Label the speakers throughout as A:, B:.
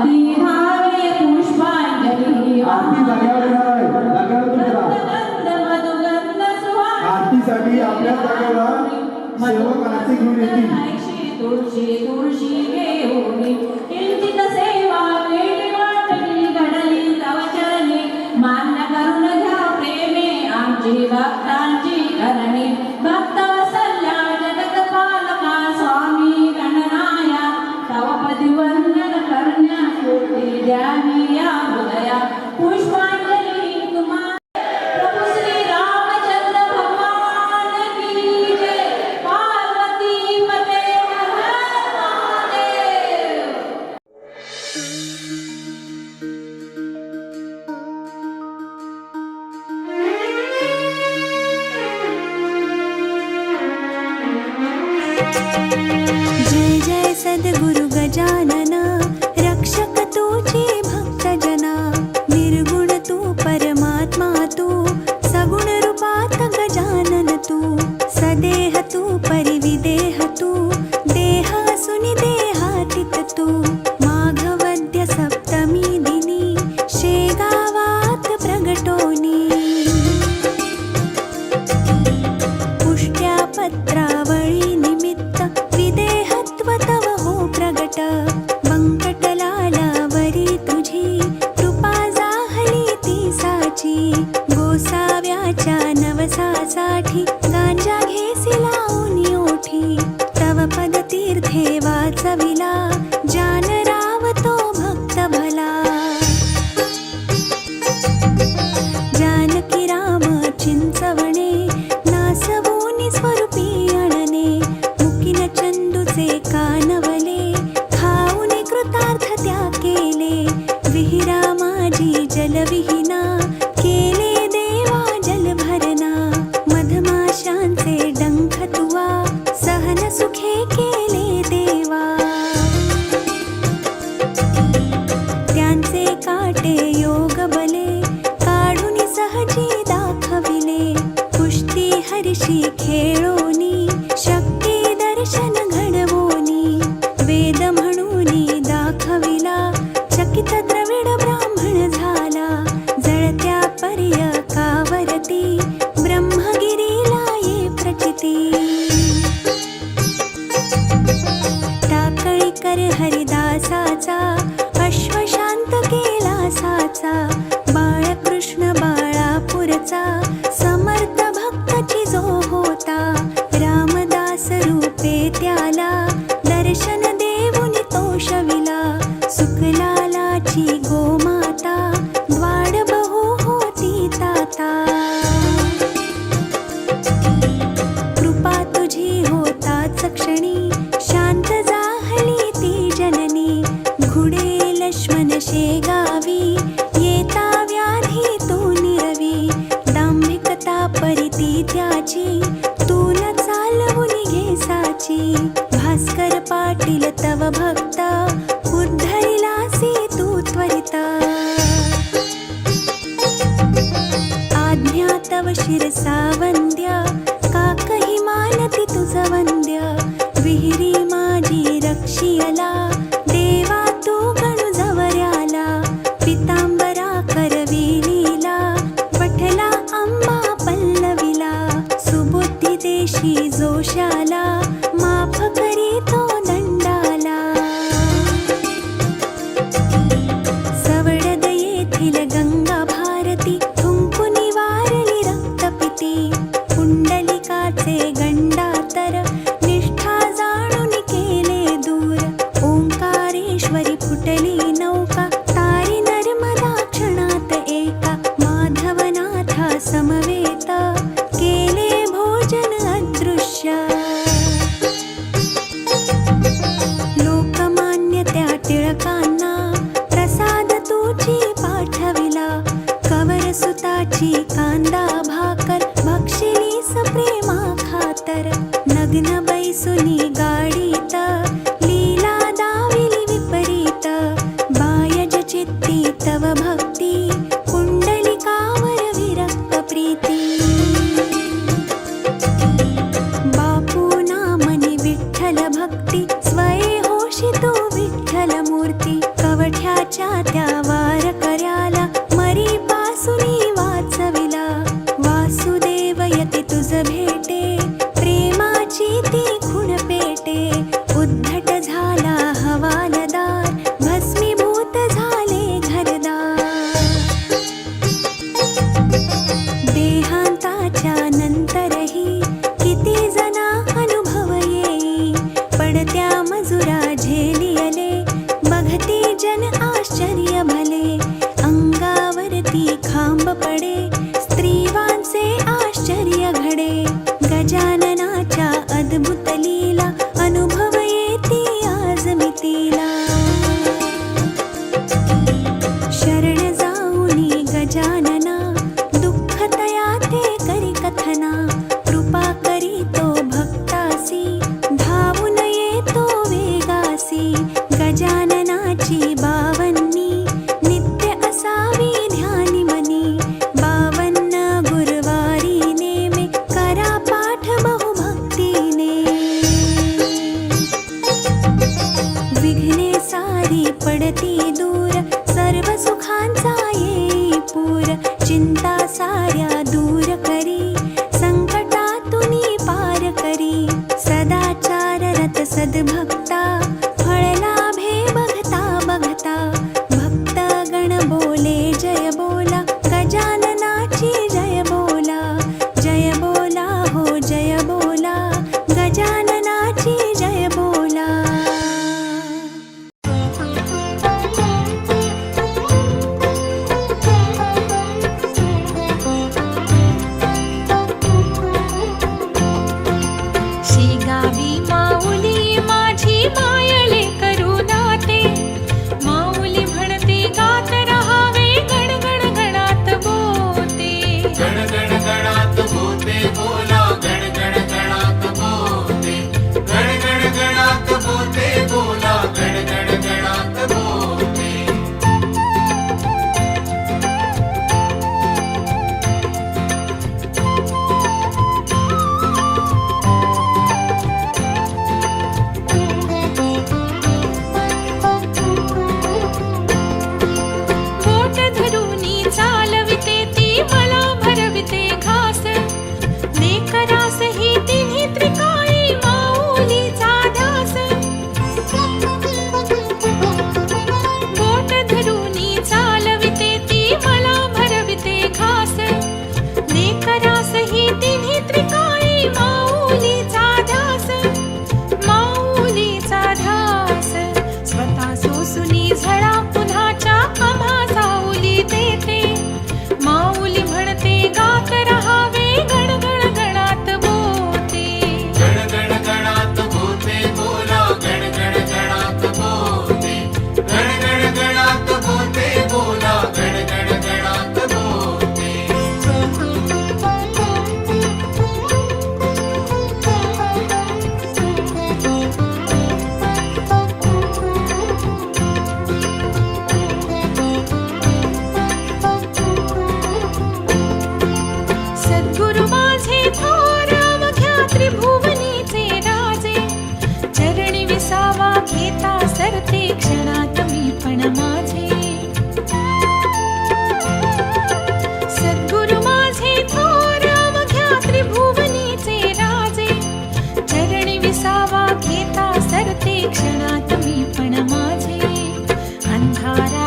A: अति भावे पुष्पांजली
B: आरती जाग्यावर येणार आहे, जाग्यावर तुम्ही राहा.
A: गंध मधुगंध सुवास
B: आरतीसाठी आपल्या जागेला सेवक आरती घेऊन येतील.
A: तुळशी तुळशी घेऊनी किंचित सेवा वेळी वाटली घडली तव चरणी मान्य करून घ्या प्रेमे आमची भक्तांची करणी भक्त वत्सल्या जगत पालका स्वामी गणनाया तव पदी वंदन करण्या कोटी द्यावी या हृदया पुष्पांजली तुम्हा प्रभु श्री रामचंद्र भगवान की जय पार्वती पते हर हर महादेव.
C: जय जय सद्गुरु गजानन रक्षक तुझे भक्त जना निर्गुण तू परमात्मा तू सगुण रूपात गजानन तू सदेह तू परिविदेह तू देह सुनि देहातीत तू माघवद्य सप्तमी दिनी शेगावात प्रगटोनी पुष्ट्या पत्रावळी निमित्त विदेहत्व तव हो प्रगट बंकटलालावरी तुझी कृपा जाहली ती साची गोसाव्याच्या नवसासाठी गांजा घेसी लावून ओठी तव पद तीर्थे वाचविला जान रावतो भक्त भला जानकी राम चिंचवणे नासवूनि स्वरूपी अणने मुकिन चंदूचे कानवले खाऊनि कृतार्थ त्या केले विहिरा माझी जलविहीना केले देवा जल भरना मधमाशांचे डंख तुवा सहन सुखे केले देवा त्यांचे काटे योग बले काढून सहजी दाखविले कुस्ती हरशी खेळोनी शक्ती दर्शन घडवोनी वेद म्हणूनी दाखविला चकित द्रविड ब्राह्मण झाला जळत्या पर्यकावरती ब्रह्मगिरीला ये प्रचिती टाकळीकर हरिदासाचा अश्वशांत केला साचा बाळकृष्ण बाळापूरचा समर्थ भक्ताची जो होता रामदास रूपे त्याला दर्शन देऊन तोषविला सुखलालाची गोमाता द्वाड बहु होती ताता कृपा तुझी होताच क्षणी शांत जाहली ती जननी घुडे लक्ष्मण शेगावी येता व्याधी तो निरवी दांभिकता परिती त्याची तू न चालवून घे साची भास्कर पाटील तव भक्ता उद्धरिलासी तू त्वरिता आज्ञा तव शिरसा वंद्य काकही मानती तुझ वंद्य विहिरी माझी रक्षियला देवा तू गणु जवऱ्याला पितांबरा करविलीला पठला अंबा पल्लविला सुबुद्धी देशी जोशाला माफ करी तो दंडाला सवडद येथील गंगा भारती थुंकून वारली रक्तपिती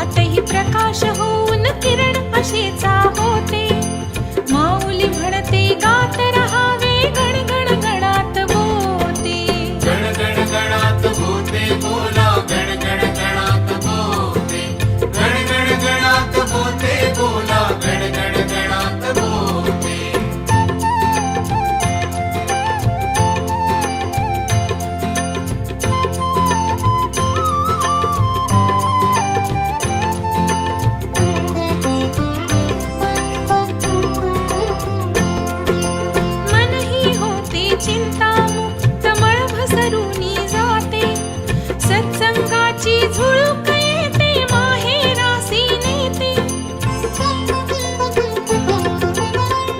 C: त्यातही प्रकाश होऊन किरण अशीचा होते. माऊली म्हणते गात रहावे गणगण गणात बोते.
D: गण गण गणात बोते बोला गण गण गणात बोते. गण गण गणात बोते बोला गण गण गणात बोते.
C: मनही होते चिंतामुक्त मळ भसरूनी जाते. सत्संगाची झुळूक येते माहेरासी नेते.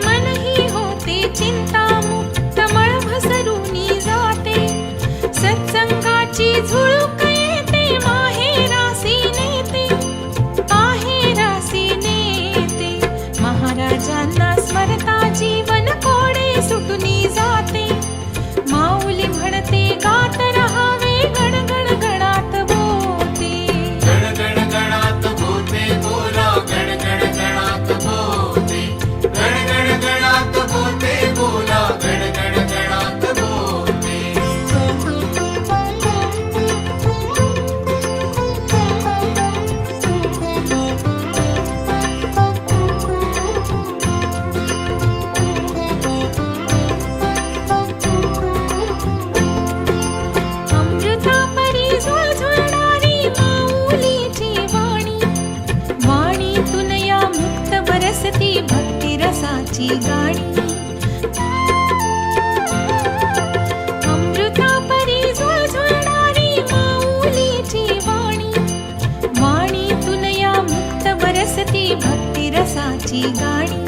C: मनही होते चिंतामुक्त मळ भसरूनी जाते. सत्संगाची झुळूक येते माहेरासी नेते. माहेरासी नेते. महाराजांना स्मरता जीवन कोडे सुटूनी जाते. माऊली म्हणते गात रहावे गण गण गणात बोते.
D: गण गण गणात बोते बोला गण गण गणात बोते. गण गण गणात बोते बोला गण गण गणात बोते.
C: अमृता परी झुळझुळणारी माऊलीची वाणी. वाणीतून या मुक्त बरसती भक्ती रसाची गाणी. अमृता परी झुळझुळणारी माऊलीची वाणी. वाणीतून या मुक्त बरसती भक्ती रसाची गाणी.